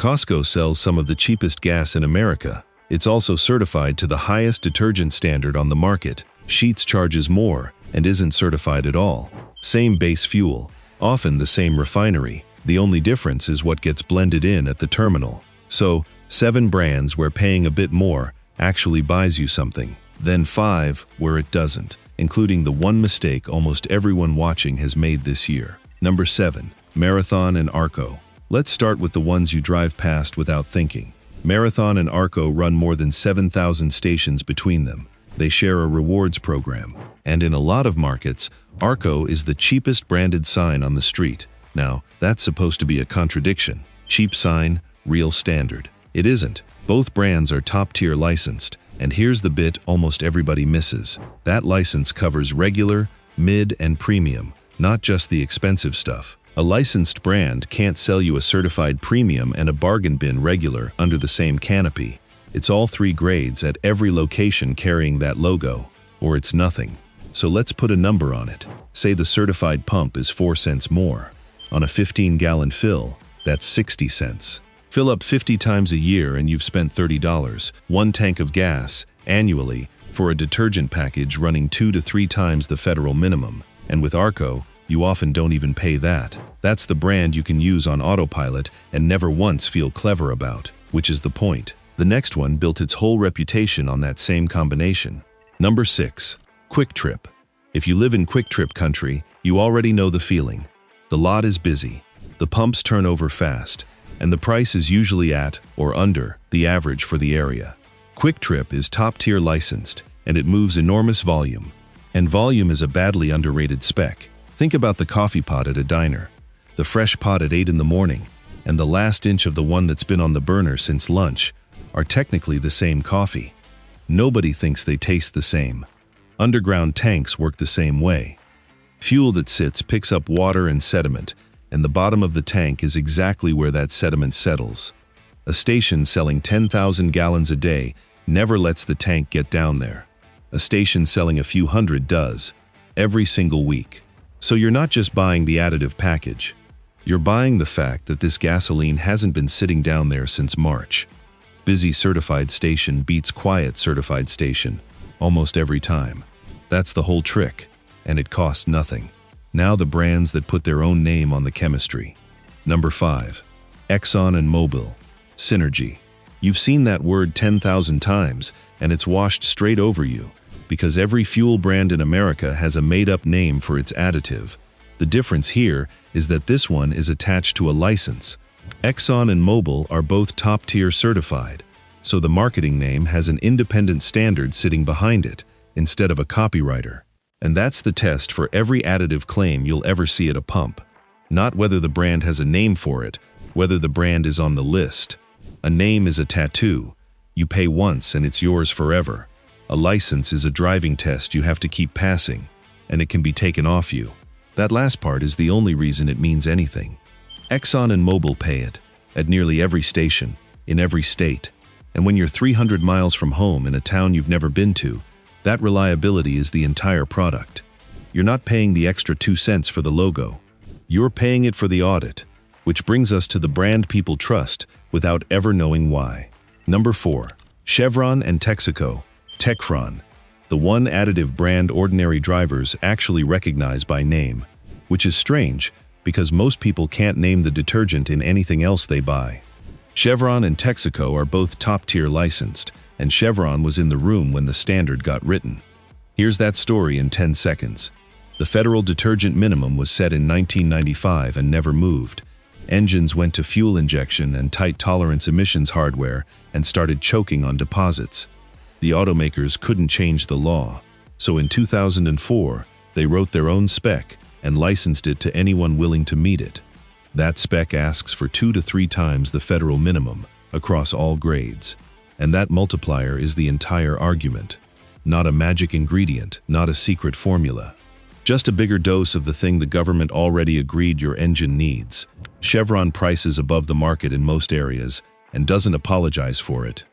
Costco sells some of the cheapest gas in America. It's also certified to the highest detergent standard on the market. Sheetz charges more and isn't certified at all. Same base fuel, often the same refinery. The only difference is what gets blended in at the terminal. So, 7 brands where paying a bit more actually buys you something. Then 5 where it doesn't, including the one mistake almost everyone watching has made this year. Number 7. Marathon and Arco. Let's start with the ones you drive past without thinking. Marathon and Arco run more than 7,000 stations between them. They share a rewards program. And in a lot of markets, Arco is the cheapest branded sign on the street. Now, that's supposed to be a contradiction. Cheap sign, real standard. It isn't. Both brands are top-tier licensed. And here's the bit almost everybody misses. That license covers regular, mid, and premium, not just the expensive stuff. A licensed brand can't sell you a certified premium and a bargain bin regular under the same canopy. It's all 3 grades at every location carrying that logo, or it's nothing. So let's put a number on it. Say the certified pump is 4 cents more. On a 15-gallon fill, that's 60 cents. Fill up 50 times a year and you've spent $30, 1 tank of gas, annually, for a detergent package running 2 to 3 times the federal minimum. And with Arco, you often don't even pay that. That's the brand you can use on autopilot and never once feel clever about, which is the point. The next one built its whole reputation on that same combination. Number 6. Quick Trip. If you live in Quick Trip country, you already know the feeling. The lot is busy, the pumps turn over fast, and the price is usually at, or under, the average for the area. Quick Trip is top-tier licensed, and it moves enormous volume. And volume is a badly underrated spec. Think about the coffee pot at a diner, the fresh pot at 8 in the morning, and the last inch of the one that's been on the burner since lunch are technically the same coffee. Nobody thinks they taste the same. Underground tanks work the same way. Fuel that sits picks up water and sediment, and the bottom of the tank is exactly where that sediment settles. A station selling 10,000 gallons a day never lets the tank get down there. A station selling a few hundred does, every single week. So you're not just buying the additive package. You're buying the fact that this gasoline hasn't been sitting down there since March. Busy certified station beats quiet certified station almost every time. That's the whole trick, and it costs nothing. Now the brands that put their own name on the chemistry. Number 5. Exxon and Mobil. Synergy. You've seen that word 10,000 times, and it's washed straight over you, because every fuel brand in America has a made-up name for its additive. The difference here is that this one is attached to a license. Exxon and Mobil are both top-tier certified, so the marketing name has an independent standard sitting behind it, instead of a copywriter. And that's the test for every additive claim you'll ever see at a pump. Not whether the brand has a name for it, whether the brand is on the list. A name is a tattoo. You pay once and it's yours forever. A license is a driving test you have to keep passing, and it can be taken off you. That last part is the only reason it means anything. Exxon and Mobil pay it, at nearly every station, in every state. And when you're 300 miles from home in a town you've never been to, that reliability is the entire product. You're not paying the extra 2 cents for the logo. You're paying it for the audit, which brings us to the brand people trust without ever knowing why. Number 4. Chevron and Texaco. Techron, the one additive brand ordinary drivers actually recognize by name, which is strange because most people can't name the detergent in anything else they buy. Chevron and Texaco are both top-tier licensed, and Chevron was in the room when the standard got written. Here's that story in 10 seconds. The federal detergent minimum was set in 1995 and never moved. Engines went to fuel injection and tight tolerance emissions hardware and started choking on deposits. The automakers couldn't change the law, so in 2004, they wrote their own spec and licensed it to anyone willing to meet it. That spec asks for 2 to 3 times the federal minimum across all grades, and that multiplier is the entire argument. Not a magic ingredient, not a secret formula. Just a bigger dose of the thing the government already agreed your engine needs. Chevron prices above the market in most areas and doesn't apologize for it.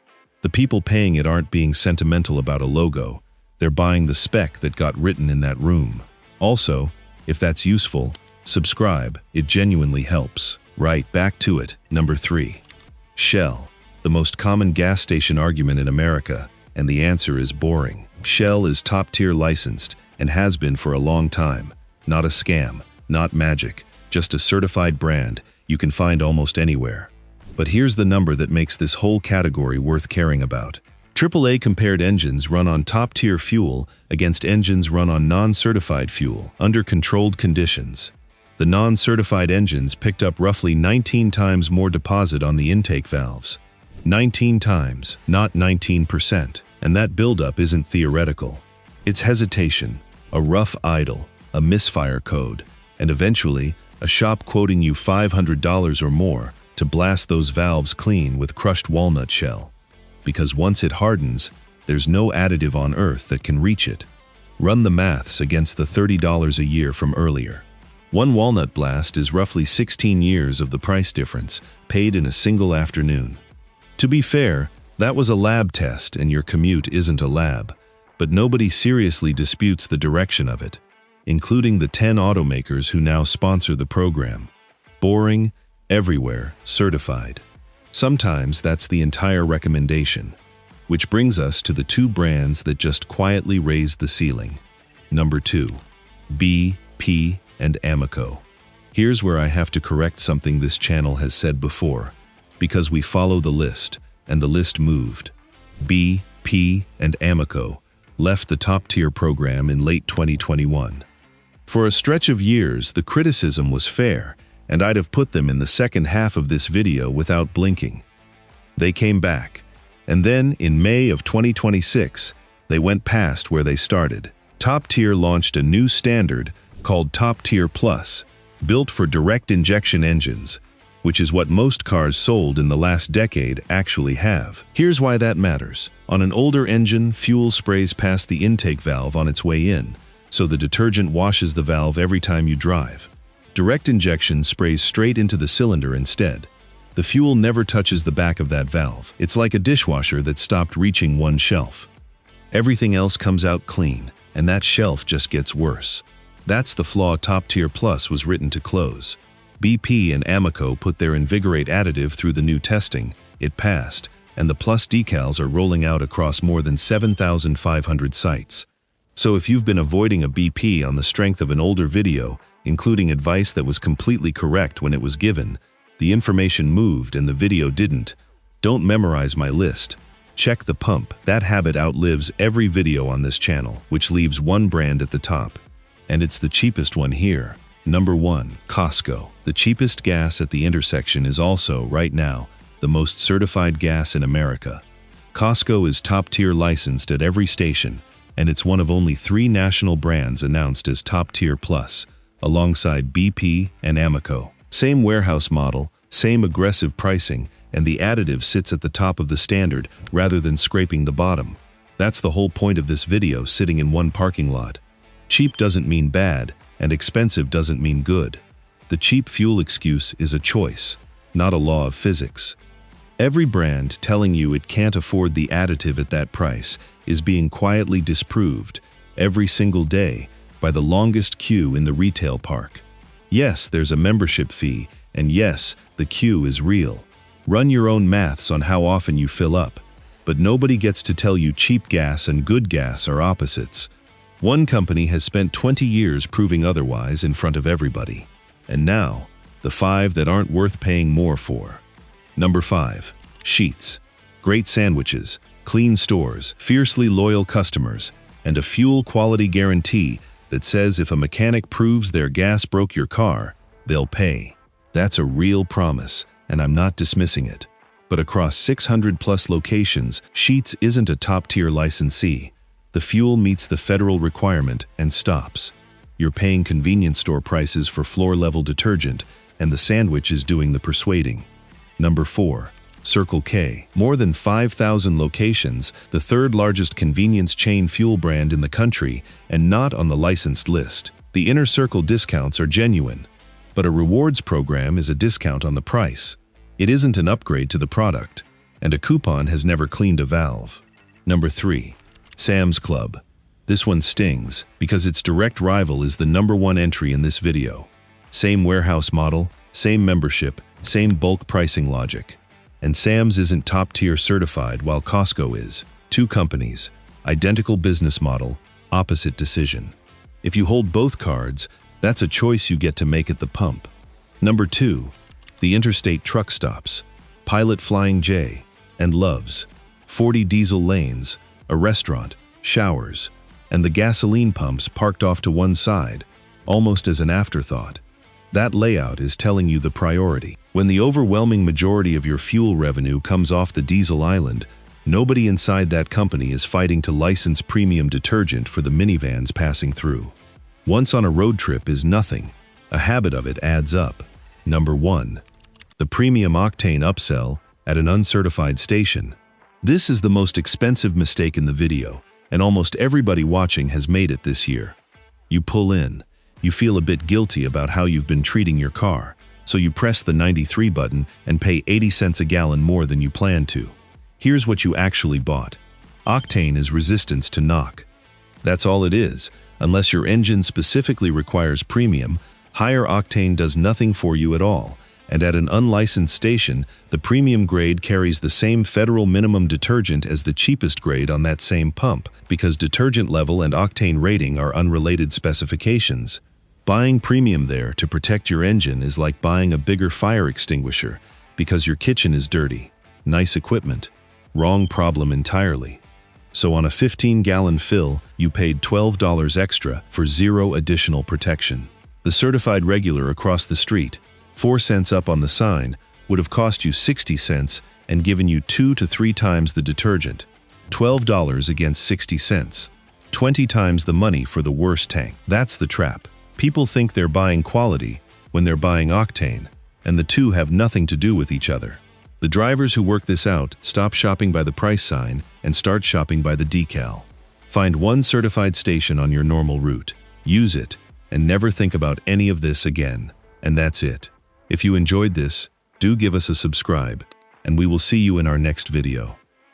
The people paying it aren't being sentimental about a logo. They're buying the spec that got written in that room. Also, if that's useful, subscribe. It genuinely helps. Right, back to it. Number 3. Shell, the most common gas station argument in America, and the answer is boring. Shell is top-tier licensed and has been for a long time. Not a scam, not magic, just a certified brand you can find almost anywhere. But here's the number that makes this whole category worth caring about. AAA compared engines run on top-tier fuel against engines run on non-certified fuel under controlled conditions. The non-certified engines picked up roughly 19 times more deposit on the intake valves. 19 times, not 19%. And that buildup isn't theoretical. It's hesitation, a rough idle, a misfire code, and eventually a shop quoting you $500 or more to blast those valves clean with crushed walnut shell. Because once it hardens, there's no additive on earth that can reach it. Run the maths against the $30 a year from earlier. One walnut blast is roughly 16 years of the price difference, paid in a single afternoon. To be fair, that was a lab test and your commute isn't a lab, but nobody seriously disputes the direction of it, including the 10 automakers who now sponsor the program. Boring, everywhere, certified. Sometimes that's the entire recommendation, which brings us to the two brands that just quietly raised the ceiling. Number 2, BP and Amoco. Here's where I have to correct something this channel has said before, because we follow the list, and the list moved. BP and Amoco left the top-tier program in late 2021. For a stretch of years, the criticism was fair, and I'd have put them in the second half of this video without blinking. They came back, and then in May of 2026, they went past where they started. Top Tier launched a new standard called Top Tier Plus, built for direct injection engines, which is what most cars sold in the last decade actually have. Here's why that matters. On an older engine, fuel sprays past the intake valve on its way in, so the detergent washes the valve every time you drive. Direct injection sprays straight into the cylinder instead. The fuel never touches the back of that valve. It's like a dishwasher that stopped reaching one shelf. Everything else comes out clean, and that shelf just gets worse. That's the flaw Top Tier Plus was written to close. BP and Amoco put their Invigorate additive through the new testing, it passed, and the Plus decals are rolling out across more than 7,500 sites. So if you've been avoiding a BP on the strength of an older video, including advice that was completely correct when it was given, the information moved and the video didn't, don't memorize my list. Check the pump. That habit outlives every video on this channel, which leaves one brand at the top. And it's the cheapest one here. Number 1, Costco. The cheapest gas at the intersection is also, right now, the most certified gas in America. Costco is top-tier licensed at every station, and it's one of only 3 national brands announced as Top Tier Plus, alongside BP and Amoco. Same warehouse model, same aggressive pricing, and the additive sits at the top of the standard rather than scraping the bottom. That's the whole point of this video sitting in one parking lot. Cheap doesn't mean bad, and expensive doesn't mean good. The cheap fuel excuse is a choice, not a law of physics. Every brand telling you it can't afford the additive at that price is being quietly disproved every single day by the longest queue in the retail park. Yes, there's a membership fee, and yes, the queue is real. Run your own maths on how often you fill up, but nobody gets to tell you cheap gas and good gas are opposites. One company has spent 20 years proving otherwise in front of everybody. And now, the 5 that aren't worth paying more for. Number 5. Sheetz. Great sandwiches, clean stores, fiercely loyal customers, and a fuel quality guarantee that says if a mechanic proves their gas broke your car, they'll pay. That's a real promise, and I'm not dismissing it. But across 600+ locations, Sheetz isn't a top-tier licensee. The fuel meets the federal requirement and stops. You're paying convenience store prices for floor-level detergent, and the sandwich is doing the persuading. Number 4. Circle K. More than 5,000 locations, the third largest convenience chain fuel brand in the country, and not on the licensed list. The Inner Circle discounts are genuine, but a rewards program is a discount on the price. It isn't an upgrade to the product, and a coupon has never cleaned a valve. Number 3. Sam's Club. This one stings because its direct rival is the number 1 entry in this video. Same warehouse model, same membership, same bulk pricing logic. And Sam's isn't top-tier certified while Costco is. Two companies, identical business model, opposite decision. If you hold both cards, that's a choice you get to make at the pump. Number 2. The interstate truck stops. Pilot Flying J and Love's. 40 diesel lanes, a restaurant, showers, and the gasoline pumps parked off to one side, almost as an afterthought. That layout is telling you the priority. When the overwhelming majority of your fuel revenue comes off the diesel island, nobody inside that company is fighting to license premium detergent for the minivans passing through. Once on a road trip is nothing. A habit of it adds up. Number 1. The premium octane upsell at an uncertified station. This is the most expensive mistake in the video, and almost everybody watching has made it this year. You pull in. You feel a bit guilty about how you've been treating your car, so you press the 93 button and pay 80 cents a gallon more than you planned to. Here's what you actually bought. Octane is resistance to knock. That's all it is. Unless your engine specifically requires premium, higher octane does nothing for you at all, and at an unlicensed station, the premium grade carries the same federal minimum detergent as the cheapest grade on that same pump, because detergent level and octane rating are unrelated specifications. Buying premium there to protect your engine is like buying a bigger fire extinguisher because your kitchen is dirty. Nice equipment. Wrong problem entirely. So on a 15-gallon fill, you paid $12 extra for 0 additional protection. The certified regular across the street, 4 cents up on the sign, would have cost you 60 cents and given you 2 to 3 times the detergent. $12 against 60 cents. 20 times the money for the worst tank. That's the trap. People think they're buying quality when they're buying octane, and the two have nothing to do with each other. The drivers who work this out stop shopping by the price sign and start shopping by the decal. Find one certified station on your normal route. Use it, and never think about any of this again. And that's it. If you enjoyed this, do give us a subscribe, and we will see you in our next video.